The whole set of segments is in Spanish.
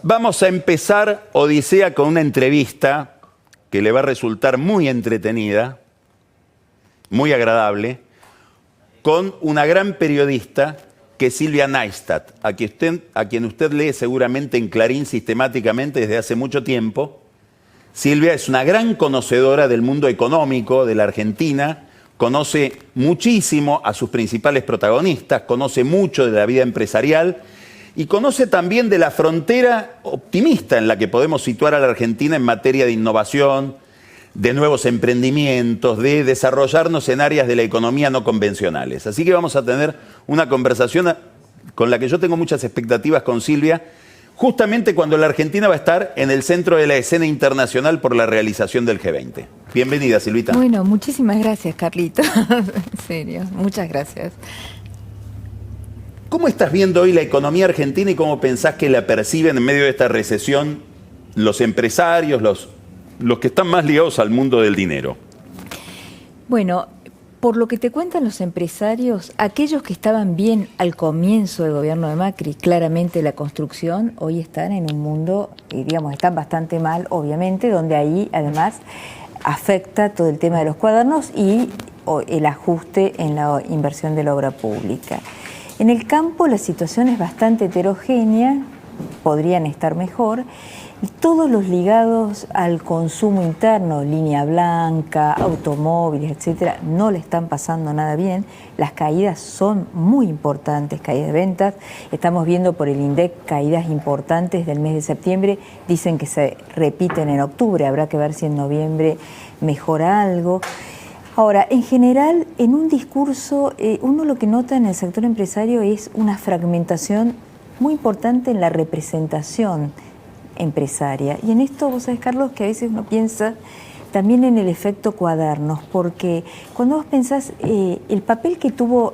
Vamos a empezar Odisea con una entrevista que le va a resultar muy entretenida, muy agradable, con una gran periodista que es Silvia Neistat, a quien usted lee seguramente en Clarín sistemáticamente desde hace mucho tiempo. Silvia es una gran conocedora del mundo económico de la Argentina, conoce muchísimo a sus principales protagonistas, conoce mucho de la vida empresarial y conoce también de la frontera optimista en la que podemos situar a la Argentina en materia de innovación, de nuevos emprendimientos, de desarrollarnos en áreas de la economía no convencionales. Así que vamos a tener una conversación con la que yo tengo muchas expectativas con Silvia, justamente cuando la Argentina va a estar en el centro de la escena internacional por la realización del G20. Bienvenida, Silvita. Bueno, muchísimas gracias, Carlito. En serio, muchas gracias. ¿Cómo estás viendo hoy la economía argentina y cómo pensás que la perciben en medio de esta recesión los empresarios, los que están más ligados al mundo del dinero? Bueno, por lo que te cuentan los empresarios, aquellos que estaban bien al comienzo del gobierno de Macri, claramente la construcción, hoy están en un mundo, digamos, están bastante mal, obviamente, donde ahí además afecta todo el tema de los cuadernos y el ajuste en la inversión de la obra pública. En el campo la situación es bastante heterogénea, podrían estar mejor, y todos los ligados al consumo interno, línea blanca, automóviles, etcétera, no le están pasando nada bien. Las caídas son muy importantes, caídas de ventas. Estamos viendo por el INDEC caídas importantes del mes de septiembre. Dicen que se repiten en octubre, habrá que ver si en noviembre mejora algo. Ahora, en general, en un discurso, uno lo que nota en el sector empresario es una fragmentación muy importante en la representación empresaria. Y en esto, vos sabés, Carlos, que a veces uno piensa también en el efecto cuadernos, porque cuando vos pensás el papel que tuvo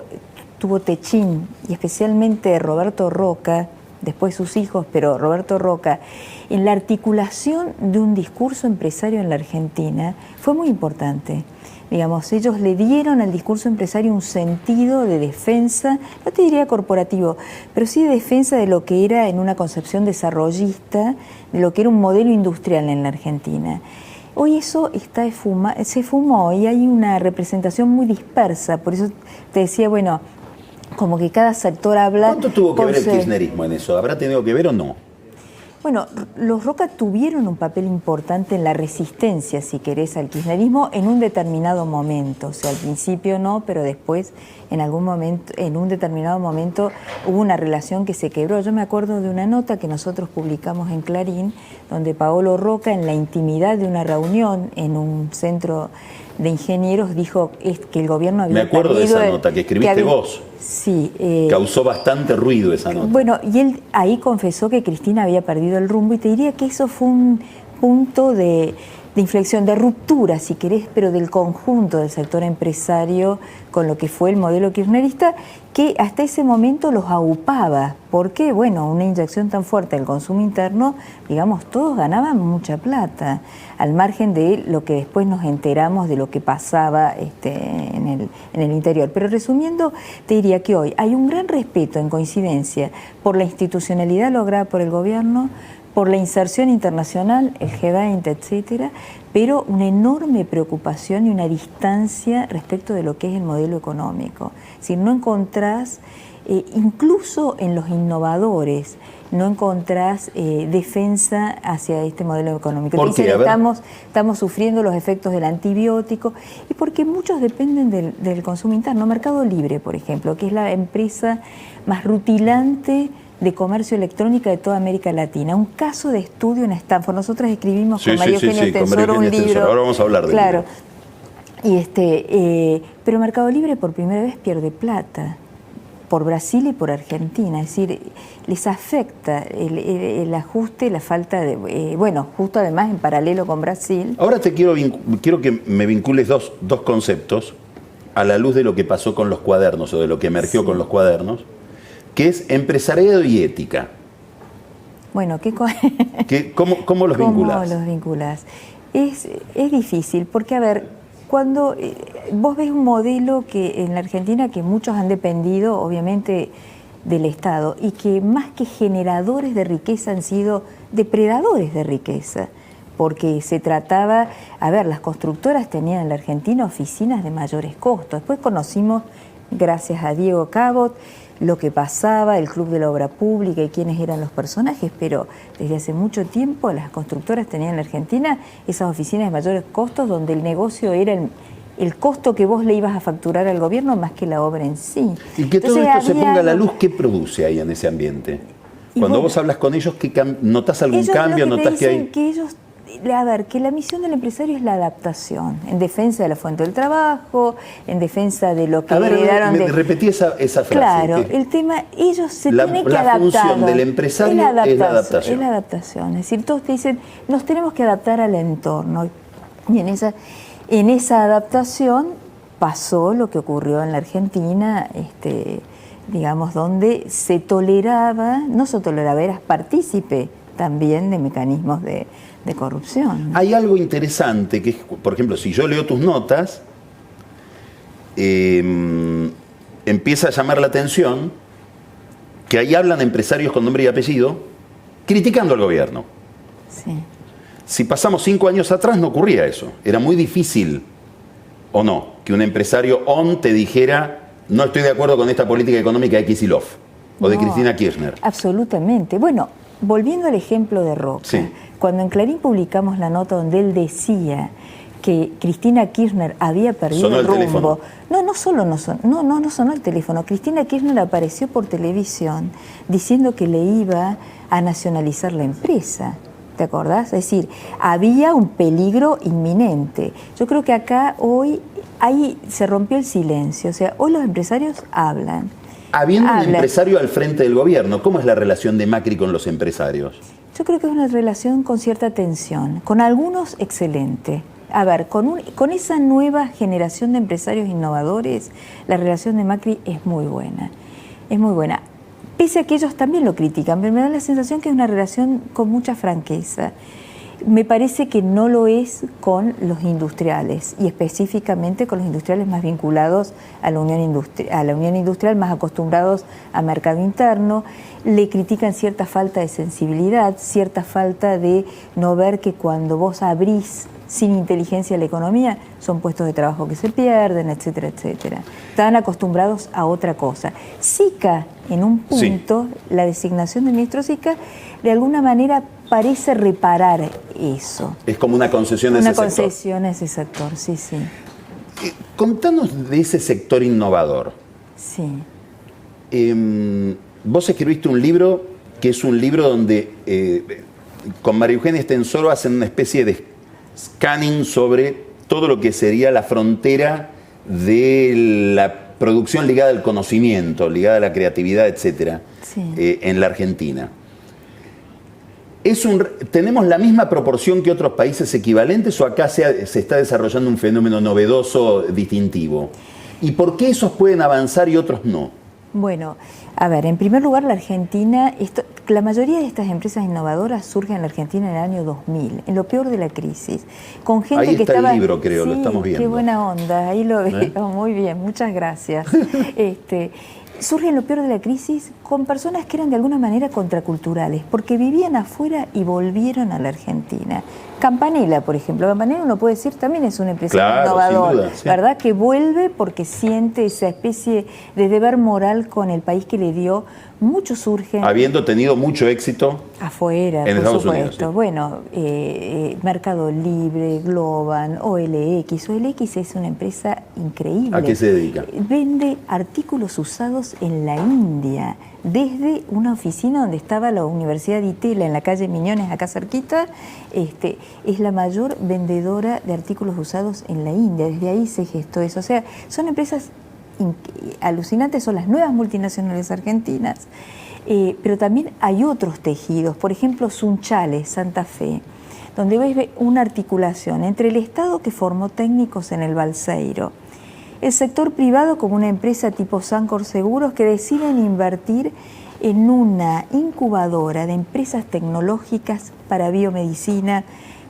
Techín, y especialmente Roberto Roca, después sus hijos, pero Roberto Roca, en la articulación de un discurso empresario en la Argentina, fue muy importante. Digamos, ellos le dieron al discurso empresario un sentido de defensa, no te diría corporativo, pero sí de defensa de lo que era en una concepción desarrollista, de lo que era un modelo industrial en la Argentina. Hoy eso se fumó y hay una representación muy dispersa, por eso te decía, bueno, como que cada sector habla... ¿Cuánto tuvo que ver el kirchnerismo en eso? ¿Habrá tenido que ver o no? Bueno, los Roca tuvieron un papel importante en la resistencia, si querés, al kirchnerismo en un determinado momento. O sea, al principio no, pero después, en un determinado momento, hubo una relación que se quebró. Yo me acuerdo de una nota que nosotros publicamos en Clarín, donde Paolo Roca, en la intimidad de una reunión en un centro de ingenieros, dijo que el gobierno había perdido... Me acuerdo de esa nota que escribiste vos. Sí. Causó bastante ruido esa nota. Bueno, y él ahí confesó que Cristina había perdido el rumbo y te diría que eso fue un punto de inflexión, de ruptura, si querés, pero del conjunto del sector empresario con lo que fue el modelo kirchnerista, que hasta ese momento los aupaba. Porque, bueno, una inyección tan fuerte al consumo interno, digamos, todos ganaban mucha plata, al margen de lo que después nos enteramos de lo que pasaba en el interior. Pero resumiendo, te diría que hoy hay un gran respeto, en coincidencia, por la institucionalidad lograda por el gobierno, por la inserción internacional, el G20, etcétera, pero una enorme preocupación y una distancia respecto de lo que es el modelo económico. Es decir, no encontrás, incluso en los innovadores, no encontrás defensa hacia este modelo económico. ¿Por qué? Estamos sufriendo los efectos del antibiótico y porque muchos dependen del consumo interno. Mercado Libre, por ejemplo, que es la empresa más rutilante de comercio electrónica de toda América Latina. Un caso de estudio en Stanford. Nosotros escribimos con María Eugenia Tensoro un libro. Ahora vamos a hablar de claro. Y pero Mercado Libre por primera vez pierde plata por Brasil y por Argentina. Es decir, les afecta el ajuste, la falta de... bueno, justo además en paralelo con Brasil. Ahora quiero que me vincules dos conceptos a la luz de lo que pasó con los cuadernos o de lo que emergió con los cuadernos, que es empresariado y ética. Bueno, ¿Cómo los vinculás? ¿Cómo los vinculás? Es difícil, porque, a ver, cuando vos ves un modelo que en la Argentina que muchos han dependido, obviamente del Estado y que más que generadores de riqueza han sido depredadores de riqueza, porque se trataba, las constructoras tenían en la Argentina oficinas de mayores costos. Después conocimos, gracias a Diego Cabot, lo que pasaba, el Club de la Obra Pública y quiénes eran los personajes, pero desde hace mucho tiempo las constructoras tenían en la Argentina esas oficinas de mayores costos donde el negocio era el costo que vos le ibas a facturar al gobierno más que la obra en sí. Y que todo esto se ponga a la luz, ¿qué produce ahí en ese ambiente? Cuando vos hablas con ellos, ¿notás algún cambio? ¿Notás que hay...? Que ellos, que la misión del empresario es la adaptación, en defensa de la fuente del trabajo, en defensa de lo que heredaron de... Repetí esa frase. Claro, el tema, ellos se tienen que adaptar. La función del empresario es la adaptación. Es la adaptación, es decir, todos te dicen, nos tenemos que adaptar al entorno. Y en esa adaptación pasó lo que ocurrió en la Argentina, digamos, donde se toleraba, no se toleraba, eras partícipe también de mecanismos de corrupción. Hay algo interesante, que es, por ejemplo, si yo leo tus notas, empieza a llamar la atención que ahí hablan empresarios con nombre y apellido criticando al gobierno. Sí. Si pasamos 5 años atrás no ocurría eso. Era muy difícil, ¿o no?, que un empresario te dijera no estoy de acuerdo con esta política económica de Kicillof o de Cristina Kirchner. Absolutamente. Bueno, volviendo al ejemplo de Roca, sí. Cuando en Clarín publicamos la nota donde él decía que Cristina Kirchner había perdido ¿Sonó el rumbo. teléfono? No sonó el teléfono. Cristina Kirchner apareció por televisión diciendo que le iba a nacionalizar la empresa. ¿Te acordás? Es decir, había un peligro inminente. Yo creo que acá hoy ahí se rompió el silencio. O sea, hoy los empresarios hablan. Habiendo un empresario al frente del gobierno, ¿cómo es la relación de Macri con los empresarios? Yo creo que es una relación con cierta tensión, con algunos excelente. Con esa nueva generación de empresarios innovadores, la relación de Macri es muy buena. Es muy buena. Pese a que ellos también lo critican, pero me da la sensación que es una relación con mucha franqueza. Me parece que no lo es con los industriales y específicamente con los industriales más vinculados a la Unión Industrial, más acostumbrados a mercado interno. Le critican cierta falta de sensibilidad, cierta falta de no ver que cuando vos abrís sin inteligencia la economía son puestos de trabajo que se pierden, etcétera, etcétera. Estaban acostumbrados a otra cosa. Sica, en un punto, sí. La designación del ministro Sica, de alguna manera parece reparar eso. Es como una concesión a ese sector. Una concesión a ese sector, sí, sí. Contanos de ese sector innovador. Sí. Vos escribiste un libro que es un libro donde con María Eugenia Estensoro hacen una especie de scanning sobre todo lo que sería la frontera de la producción ligada al conocimiento, ligada a la creatividad, etcétera, sí. En la Argentina. ¿Tenemos la misma proporción que otros países equivalentes o acá se está desarrollando un fenómeno novedoso, distintivo? ¿Y por qué esos pueden avanzar y otros no? Bueno, en primer lugar, la Argentina, la mayoría de estas empresas innovadoras surgen en la Argentina en el año 2000, en lo peor de la crisis, con gente ahí que está estaba... el libro, creo, lo estamos viendo. Qué buena onda, ahí lo veo, muy bien, muchas gracias. Surge en lo peor de la crisis con personas que eran de alguna manera contraculturales, porque vivían afuera y volvieron a la Argentina. Campanella, por ejemplo. Campanella, uno puede decir, también es un empresario innovador, sin duda, sí. ¿Verdad? Que vuelve porque siente esa especie de deber moral con el país que le dio. Muchos surgen... Habiendo tenido mucho éxito afuera, en por Estados supuesto. Unidos. Sí. Bueno, Mercado Libre, Globan, OLX. OLX es una empresa increíble. ¿A qué se dedica? Vende artículos usados en la India, desde una oficina donde estaba la Universidad de Itela, en la calle Miñones, acá cerquita. Es la mayor vendedora de artículos usados en la India. Desde ahí se gestó eso. O sea, son empresas alucinantes, son las nuevas multinacionales argentinas, pero también hay otros tejidos, por ejemplo Sunchales, Santa Fe, donde ves una articulación entre el Estado que formó técnicos en el Balseiro, el sector privado como una empresa tipo Sancor Seguros que deciden invertir en una incubadora de empresas tecnológicas para biomedicina,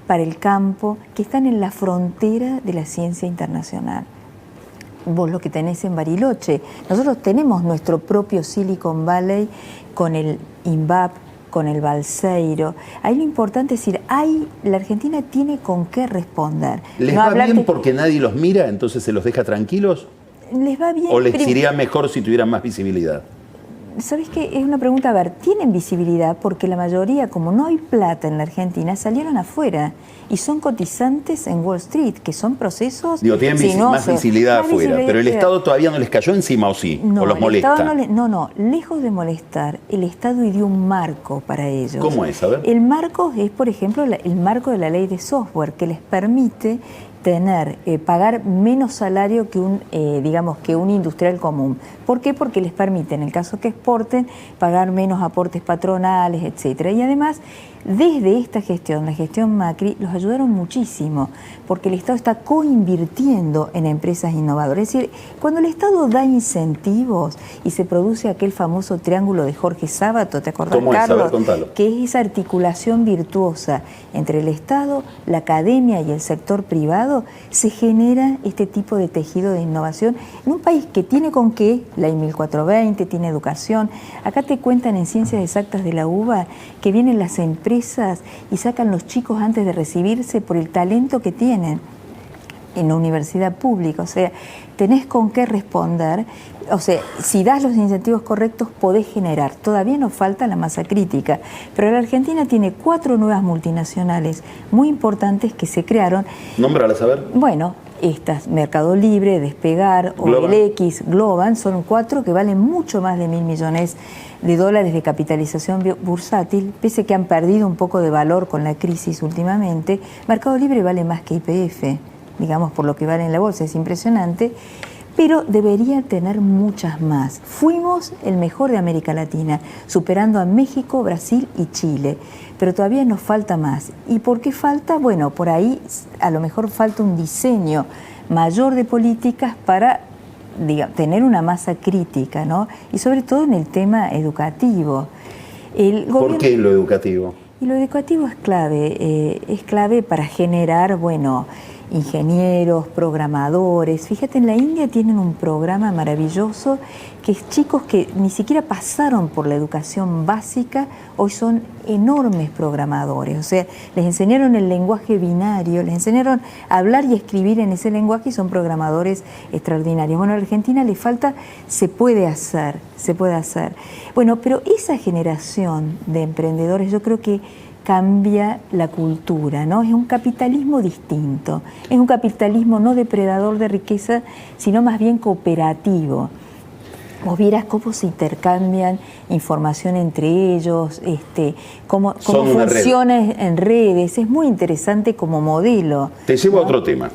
para el campo, que están en la frontera de la ciencia internacional. vos lo que tenés en Bariloche. Nosotros tenemos nuestro propio Silicon Valley con el INVAP, con el Balseiro. Ahí lo importante es decir, la Argentina tiene con qué responder. ¿Les va bien porque nadie los mira, entonces se los deja tranquilos? ¿Les va bien? ¿O les iría mejor si tuvieran más visibilidad? ¿Sabés qué? Es una pregunta, a ver, tienen visibilidad porque la mayoría, como no hay plata en la Argentina, salieron afuera y son cotizantes en Wall Street, que son procesos... Digo, tienen más visibilidad afuera, pero el Estado todavía no les cayó encima, ¿o sí? No, ¿o los molesta? No, lejos de molestar, el Estado dio un marco para ellos. ¿Cómo es? A ver. El marco es, por ejemplo, el marco de la ley de software, que les permite pagar menos salario que un industrial común. ¿Por qué? Porque les permite, en el caso que exporten, pagar menos aportes patronales, etcétera. Y además, desde esta gestión, la gestión Macri, los ayudaron muchísimo, porque el Estado está coinvirtiendo en empresas innovadoras. Es decir, cuando el Estado da incentivos y se produce aquel famoso triángulo de Jorge Sábato, ¿te acordás, Carlos? Que es esa articulación virtuosa entre el Estado, la academia y el sector privado, se genera este tipo de tejido de innovación en un país que tiene con qué, la I 1420, tiene educación. Acá te cuentan en Ciencias Exactas de la UBA que vienen las empresas y sacan los chicos antes de recibirse por el talento que tienen en la universidad pública. O sea, tenés con qué responder. O sea, si das los incentivos correctos, podés generar. Todavía nos falta la masa crítica, pero la Argentina tiene 4 nuevas multinacionales muy importantes que se crearon. Nómbralas, a ver. Bueno, estas, Mercado Libre, Despegar, OLX, Globan, son 4 que valen mucho más de $1.000 millones de capitalización bursátil, pese que han perdido un poco de valor con la crisis últimamente. Mercado Libre vale más que YPF, digamos, por lo que vale en la bolsa, es impresionante, pero debería tener muchas más. Fuimos el mejor de América Latina, superando a México, Brasil y Chile, pero todavía nos falta más. ¿Y por qué falta? Bueno, por ahí a lo mejor falta un diseño mayor de políticas para tener una masa crítica, ¿no? Y sobre todo en el tema educativo. ¿Por qué lo educativo? Y lo educativo es clave para generar, ingenieros, programadores. Fíjate, en la India tienen un programa maravilloso que es chicos que ni siquiera pasaron por la educación básica, hoy son enormes programadores. O sea, les enseñaron el lenguaje binario, les enseñaron a hablar y escribir en ese lenguaje y son programadores extraordinarios. Bueno, a la Argentina le falta, se puede hacer. Bueno, pero esa generación de emprendedores yo creo que cambia la cultura, ¿no? Es un capitalismo distinto, es un capitalismo no depredador de riqueza, sino más bien cooperativo. Vos vieras cómo se intercambian información entre ellos, cómo funciona en redes, es muy interesante como modelo. Te llevo a otro tema.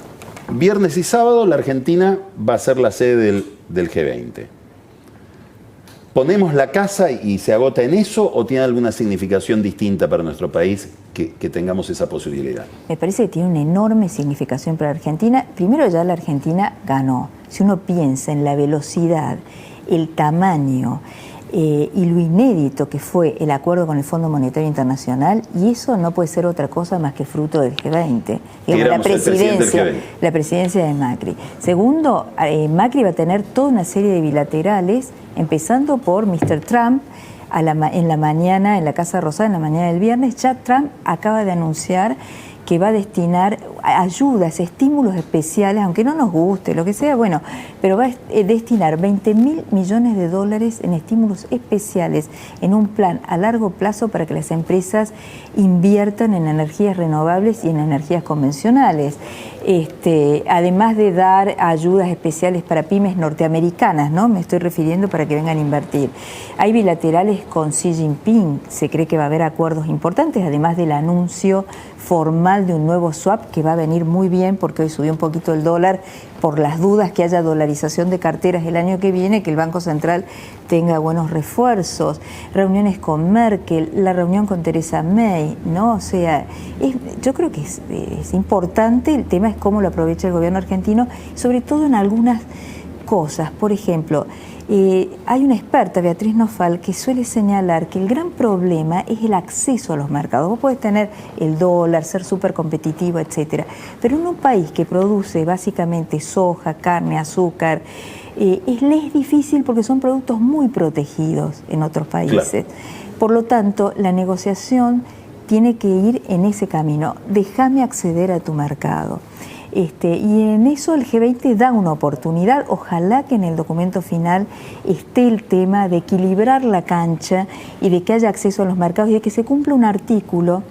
Viernes y sábado la Argentina va a ser la sede del G20. ¿Ponemos la casa y se agota en eso o tiene alguna significación distinta para nuestro país que tengamos esa posibilidad? Me parece que tiene una enorme significación para Argentina. Primero, ya la Argentina ganó. Si uno piensa en la velocidad, el tamaño y lo inédito que fue el acuerdo con el Fondo Monetario Internacional, y eso no puede ser otra cosa más que fruto del G20. La presidencia de Macri. Segundo, Macri va a tener toda una serie de bilaterales, empezando por Mr. Trump. En la mañana, en la Casa Rosada, en la mañana del viernes, ya Trump acaba de anunciar que va a destinar ayudas, estímulos especiales, aunque no nos guste, lo que sea, pero va a destinar $20.000 millones en estímulos especiales en un plan a largo plazo para que las empresas inviertan en energías renovables y en energías convencionales. Además de dar ayudas especiales para pymes norteamericanas, ¿no? Me estoy refiriendo para que vengan a invertir. Hay bilaterales con Xi Jinping, se cree que va a haber acuerdos importantes, además del anuncio formal de un nuevo swap que va a venir muy bien porque hoy subió un poquito el dólar por las dudas que haya dolarización de carteras el año que viene, que el Banco Central tenga buenos refuerzos, reuniones con Merkel, la reunión con Theresa May, ¿no? O sea, yo creo que es importante, el tema es cómo lo aprovecha el gobierno argentino, sobre todo en algunas cosas. Por ejemplo, Hay una experta, Beatriz Nofal, que suele señalar que el gran problema es el acceso a los mercados. Vos podés tener el dólar, ser súper competitivo, etcétera, pero en un país que produce básicamente soja, carne, azúcar, es difícil porque son productos muy protegidos en otros países. Claro. Por lo tanto, la negociación tiene que ir en ese camino. Déjame acceder a tu mercado. Y en eso el G20 da una oportunidad. Ojalá que en el documento final esté el tema de equilibrar la cancha y de que haya acceso a los mercados y de que se cumpla un artículo,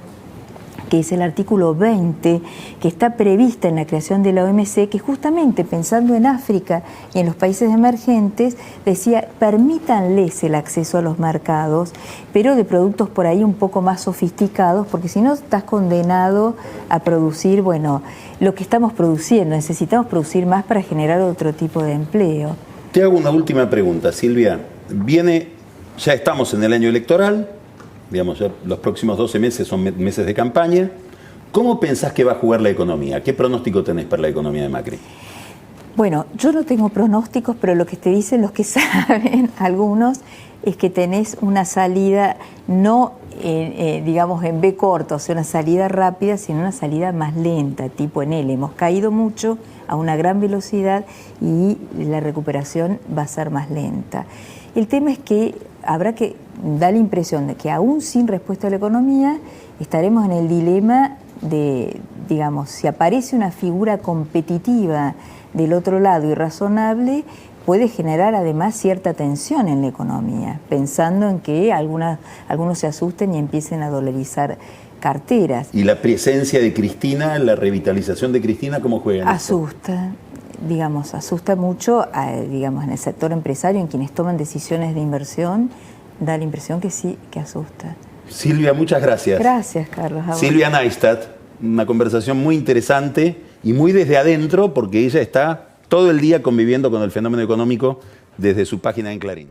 que es el artículo 20, que está prevista en la creación de la OMC, que justamente pensando en África y en los países emergentes, decía, permítanles el acceso a los mercados, pero de productos por ahí un poco más sofisticados, porque si no estás condenado a producir, bueno, lo que estamos produciendo. Necesitamos producir más para generar otro tipo de empleo. Te hago una última pregunta, Silvia. Ya estamos en el año electoral, digamos, ya los próximos 12 meses son meses de campaña. ¿Cómo pensás que va a jugar la economía? ¿Qué pronóstico tenés para la economía de Macri? Bueno, yo no tengo pronósticos, pero lo que te dicen los que saben, algunos, es que tenés una salida no, digamos, en B corto, o sea, una salida rápida, sino una salida más lenta, tipo en L. Hemos caído mucho a una gran velocidad y la recuperación va a ser más lenta. El tema es que habrá que dar la impresión de que aún sin respuesta a la economía estaremos en el dilema de, digamos, si aparece una figura competitiva del otro lado y razonable, puede generar además cierta tensión en la economía, pensando en que algunos se asusten y empiecen a dolarizar carteras. ¿Y la presencia de Cristina, la revitalización de Cristina, cómo juega en Asusta. Digamos, asusta mucho, digamos, en el sector empresario, en quienes toman decisiones de inversión, da la impresión que sí, que asusta. Silvia, muchas gracias. Gracias, Carlos. Silvia Neistat, una conversación muy interesante y muy desde adentro, porque ella está todo el día conviviendo con el fenómeno económico desde su página en Clarín.